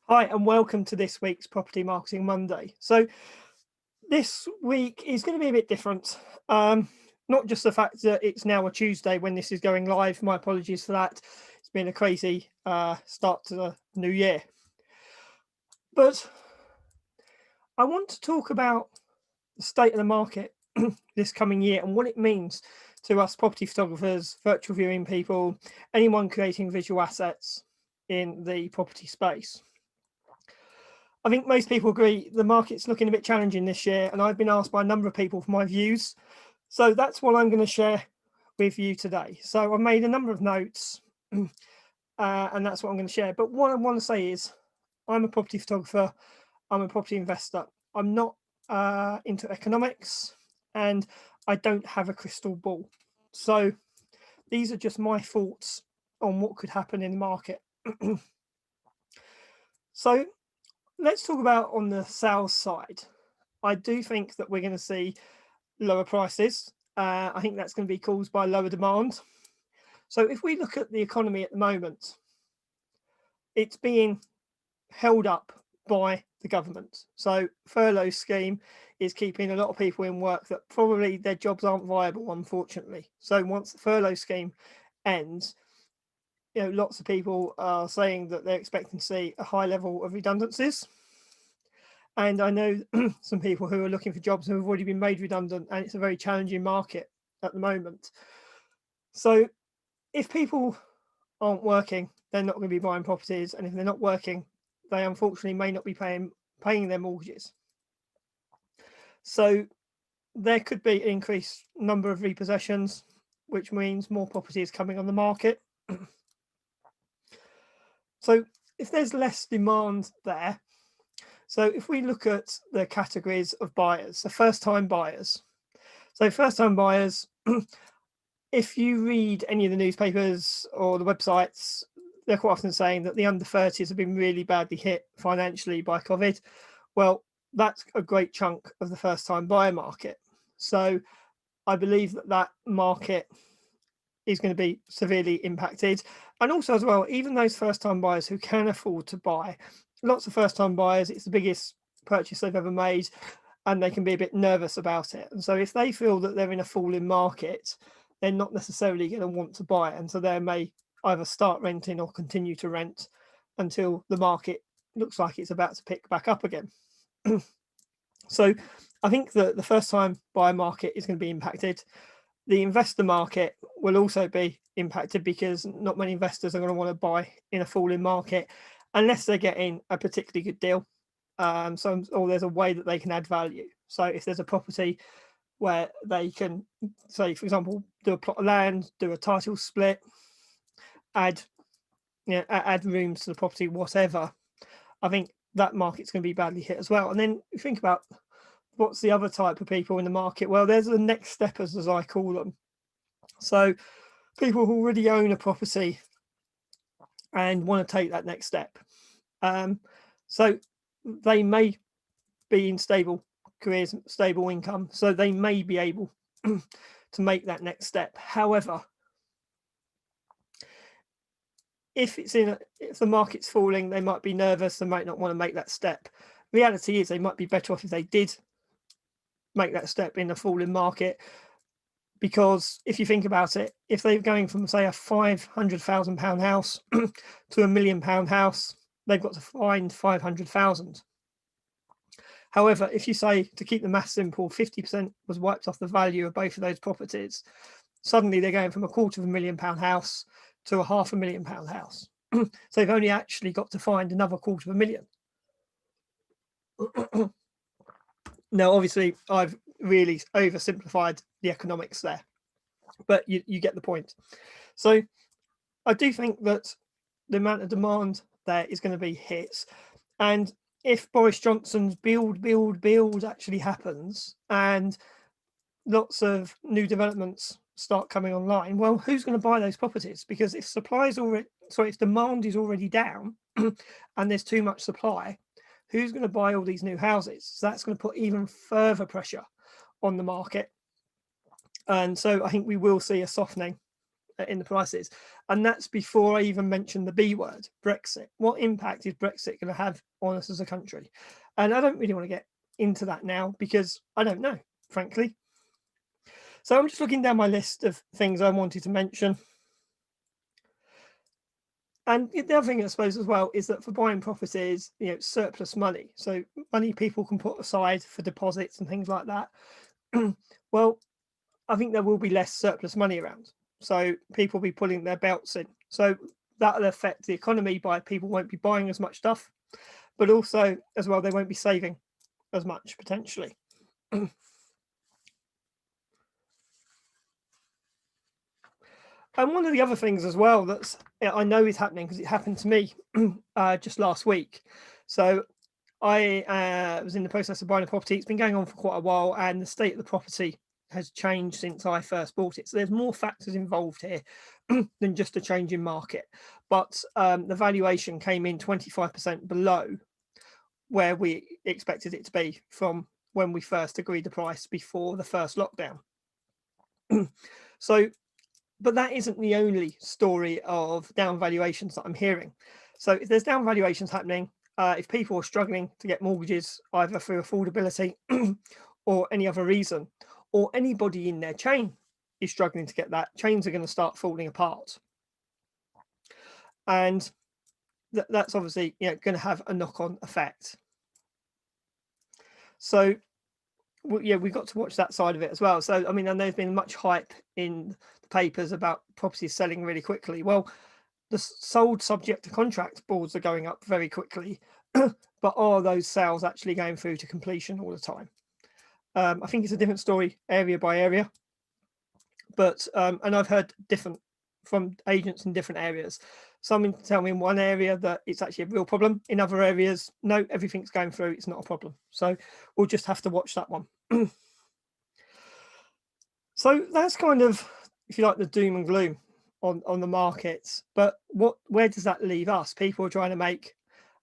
Hi, and welcome to this week's Property Marketing Monday. So, this week is going to be a bit different. Not just the fact that it's now a Tuesday when this is going live. My apologies for that. It's been a crazy start to the new year. But I want to talk about the state of the market this coming year and what it means to us property photographers, virtual viewing people, anyone creating visual assets in the property space. I think most people agree the market's looking a bit challenging this year, and I've been asked by a number of people for my views. So that's what I'm going to share with you today. So I've made a number of notes, and that's what I'm going to share. But what I want to say is I'm a property photographer, I'm a property investor. I'm not into economics, and I don't have a crystal ball. So these are just my thoughts on what could happen in the market. So let's talk about on the sales side. I do think that we're going to see lower prices. I think that's going to be caused by lower demand. So if we look at the economy at the moment, it's being held up by the government. So furlough scheme is keeping a lot of people in work that probably their jobs aren't viable, unfortunately. So once the furlough scheme ends, lots of people are saying that they're expecting to see a high level of redundancies. And I know some people who are looking for jobs who have already been made redundant, and it's a very challenging market at the moment. So if people aren't working, they're not going to be buying properties, and if they're not working, they unfortunately may not be paying their mortgages. So there could be an increased number of repossessions, which means more properties coming on the market. So if there's less demand there, so if we look at the categories of buyers, the first-time buyers. So first-time buyers, if you read any of the newspapers or the websites, they're quite often saying that the under 30s have been really badly hit financially by COVID. Well, that's a great chunk of the first-time buyer market. So I believe that that market is going to be severely impacted. And also as well, even those first-time buyers who can afford to buy, lots of first-time buyers, it's the biggest purchase they've ever made, and they can be a bit nervous about it. And so if they feel that they're in a falling market, they're not necessarily going to want to buy it. And so they may either start renting or continue to rent until the market looks like it's about to pick back up again. So I think that the first-time buyer market is going to be impacted. The investor market will also be impacted because not many investors are going to want to buy in a falling market unless they're getting a particularly good deal. Or there's a way that they can add value. So if there's a property where they can, say, for example, do a plot of land, do a title split, add rooms to the property, whatever, I think that market's going to be badly hit as well. And then you think about what's the other type of people in the market? Well, there's the next steppers, as I call them. So people who already own a property and want to take that next step. So they may be in stable careers, stable income, so they may be able to make that next step. However, if the market's falling, they might be nervous, they might not want to make that step. Reality is they might be better off if they did make that step in a falling market, because if you think about it, if they're going from, say, a £500,000 house to £1 million house, they've got to find 500,000. However, if you say, to keep the math simple, 50% was wiped off the value of both of those properties, suddenly they're going from a £250,000 house to a £500,000 house. So they've only actually got to find another £250,000. Now, obviously, I've really oversimplified the economics there, but you get the point. So I do think that the amount of demand there is going to be hit. And if Boris Johnson's build actually happens and lots of new developments start coming online, well, who's going to buy those properties? Because if if demand is already down and there's too much supply, who's going to buy all these new houses? So that's going to put even further pressure on the market. And so I think we will see a softening in the prices. And that's before I even mentioned the B word, Brexit. What impact is Brexit going to have on us as a country? And I don't really want to get into that now because I don't know, frankly. So I'm just looking down my list of things I wanted to mention. And the other thing, I suppose, as well, is that for buying properties, surplus money. So money people can put aside for deposits and things like that. Well, I think there will be less surplus money around. So people will be pulling their belts in. So that'll affect the economy by people won't be buying as much stuff, but also as well, they won't be saving as much potentially. And one of the other things as well that's I know is happening because it happened to me just last week. So I was in the process of buying a property. It's been going on for quite a while, and the state of the property has changed since I first bought it. So there's more factors involved here than just a change in market. But the valuation came in 25% below where we expected it to be from when we first agreed the price before the first lockdown. So, but that isn't the only story of down valuations that I'm hearing. So if there's down valuations happening, if people are struggling to get mortgages either through affordability or any other reason, or anybody in their chain is struggling to get that, chains are going to start falling apart. And that's obviously going to have a knock-on effect. So yeah, we've got to watch that side of it as well. So I mean, and there's been much hype in the papers about properties selling really quickly. Well, the sold subject to contract boards are going up very quickly, but are those sales actually going through to completion all the time? I think it's a different story area by area, but and I've heard different from agents in different areas. Some tell me in one area that it's actually a real problem. In other areas, no, everything's going through. It's not a problem. So we'll just have to watch that one. So that's kind of, if you like, the doom and gloom on the markets. But where does that leave us? People are trying to make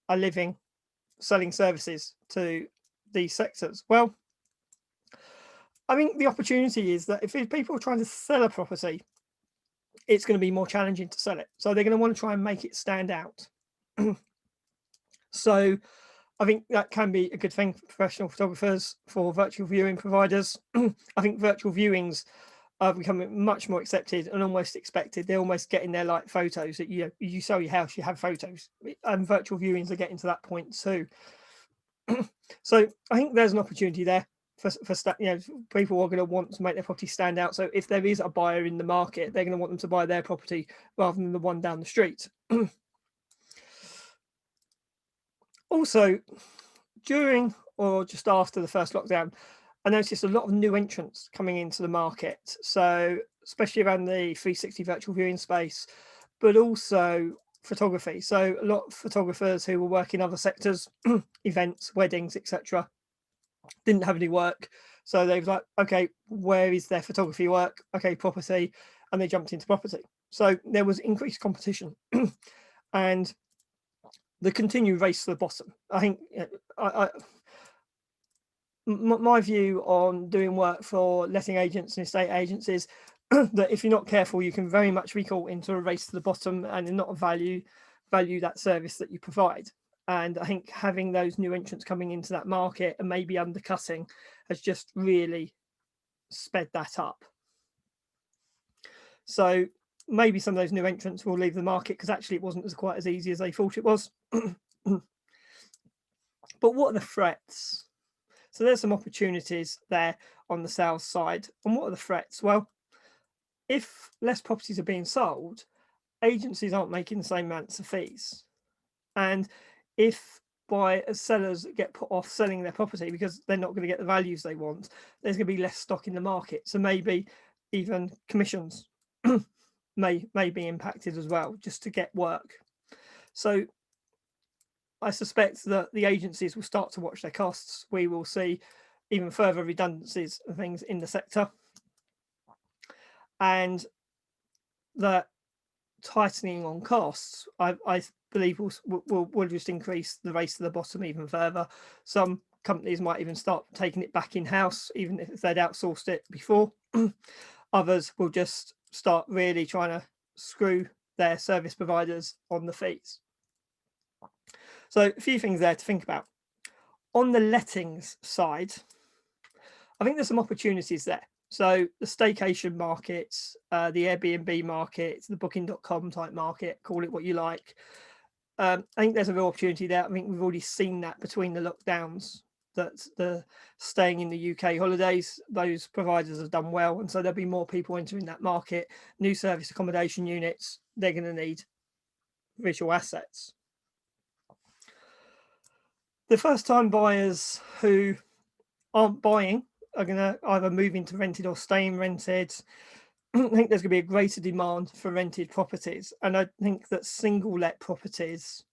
a living selling services to these sectors. Well, I think the opportunity is that if people are trying to sell a property, it's going to be more challenging to sell it. So they're going to want to try and make it stand out. So I think that can be a good thing for professional photographers, for virtual viewing providers. I think virtual viewings are becoming much more accepted and almost expected. They're almost getting their like photos that you sell your house, you have photos, and virtual viewings are getting to that point too. So I think there's an opportunity there for people are going to want to make their property stand out. So if there is a buyer in the market, they're going to want them to buy their property rather than the one down the street. Also, during or just after the first lockdown, I noticed a lot of new entrants coming into the market. So especially around the 360 virtual viewing space, but also photography. So a lot of photographers who were working other sectors, events, weddings, etc., didn't have any work. So they was like, okay, where is their photography work? Okay, property. And they jumped into property. So there was increased competition. And the continued race to the bottom. I think my view on doing work for letting agents and estate agents is that if you're not careful, you can very much be caught into a race to the bottom and not value that service that you provide. And I think having those new entrants coming into that market and maybe undercutting has just really sped that up. So maybe some of those new entrants will leave the market because actually it wasn't quite as easy as they thought it was. But what are the threats? So there's some opportunities there on the sales side. And what are the threats? Well, if less properties are being sold, agencies aren't making the same amounts of fees. And if buyers, sellers get put off selling their property because they're not going to get the values they want, there's going to be less stock in the market. So maybe even commissions may be impacted as well, just to get work. So I suspect that the agencies will start to watch their costs. We will see even further redundancies and things in the sector. And that tightening on costs, I believe will just increase the race to the bottom even further. Some companies might even start taking it back in-house, even if they'd outsourced it before. Others will just start really trying to screw their service providers on the fees. So a few things there to think about. On the lettings side, I think there's some opportunities there. So the staycation markets, the Airbnb market, the booking.com type market, call it what you like. I think there's a real opportunity there. I think we've already seen that between the lockdowns, that the staying in the UK holidays, those providers have done well. And so there'll be more people entering that market. New service accommodation units, they're going to need visual assets. The first time buyers who aren't buying are going to either move into rented or stay in rented. I think there's going to be a greater demand for rented properties. And I think that single let properties,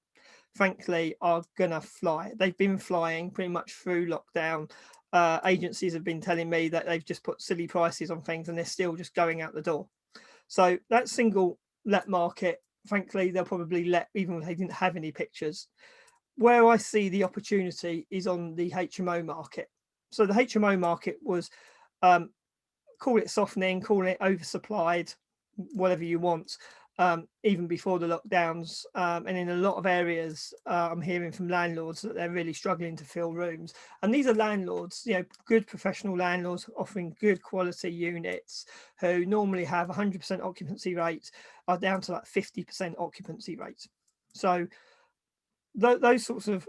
frankly, are going to fly. They've been flying pretty much through lockdown. Agencies have been telling me that they've just put silly prices on things and they're still just going out the door. So that single let market, frankly, they'll probably let even if they didn't have any pictures. Where I see the opportunity is on the HMO market. So the HMO market was, call it softening, call it oversupplied, whatever you want, even before the lockdowns. And in a lot of areas, I'm hearing from landlords that they're really struggling to fill rooms. And these are landlords, you know, good professional landlords offering good quality units who normally have 100% occupancy rates are down to like 50% occupancy rates. So those sorts of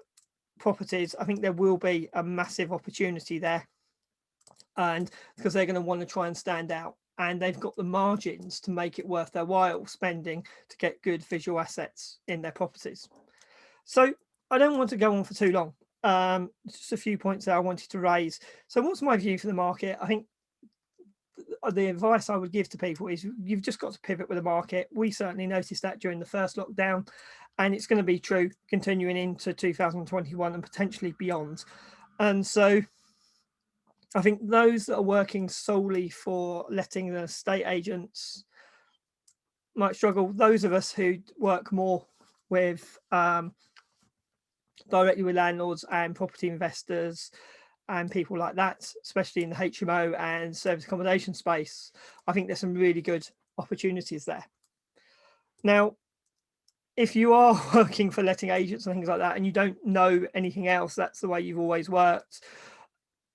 properties, I think there will be a massive opportunity there, and because they're going to want to try and stand out, and they've got the margins to make it worth their while spending to get good visual assets in their properties. So I don't want to go on for too long. Just a few points that I wanted to raise. So what's my view for the market? I think the advice I would give to people is you've just got to pivot with the market. We certainly noticed that during the first lockdown, and it's going to be true continuing into 2021 and potentially beyond. And so I think those that are working solely for letting the estate agents might struggle. Those of us who work more with directly with landlords and property investors and people like that, especially in the HMO and service accommodation space, I think there's some really good opportunities there. Now, if you are working for letting agents and things like that, and you don't know anything else, that's the way you've always worked,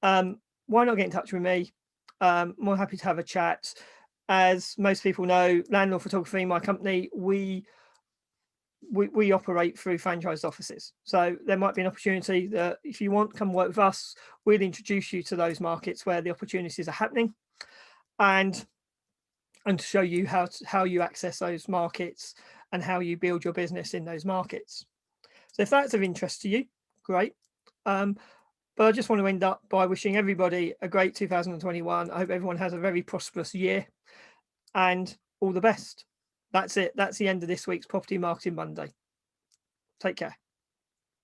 why not get in touch with me? More happy to have a chat. As most people know, Landlord Photography, my company, we operate through franchised offices. So there might be an opportunity that if you want, come work with us. We'll introduce you to those markets where the opportunities are happening, and to show you how you access those markets and how you build your business in those markets. So if that's of interest to you, great. But I just want to end up by wishing everybody a great 2021. I hope everyone has a very prosperous year and all the best. That's it. That's the end of this week's Property Marketing Monday. Take care.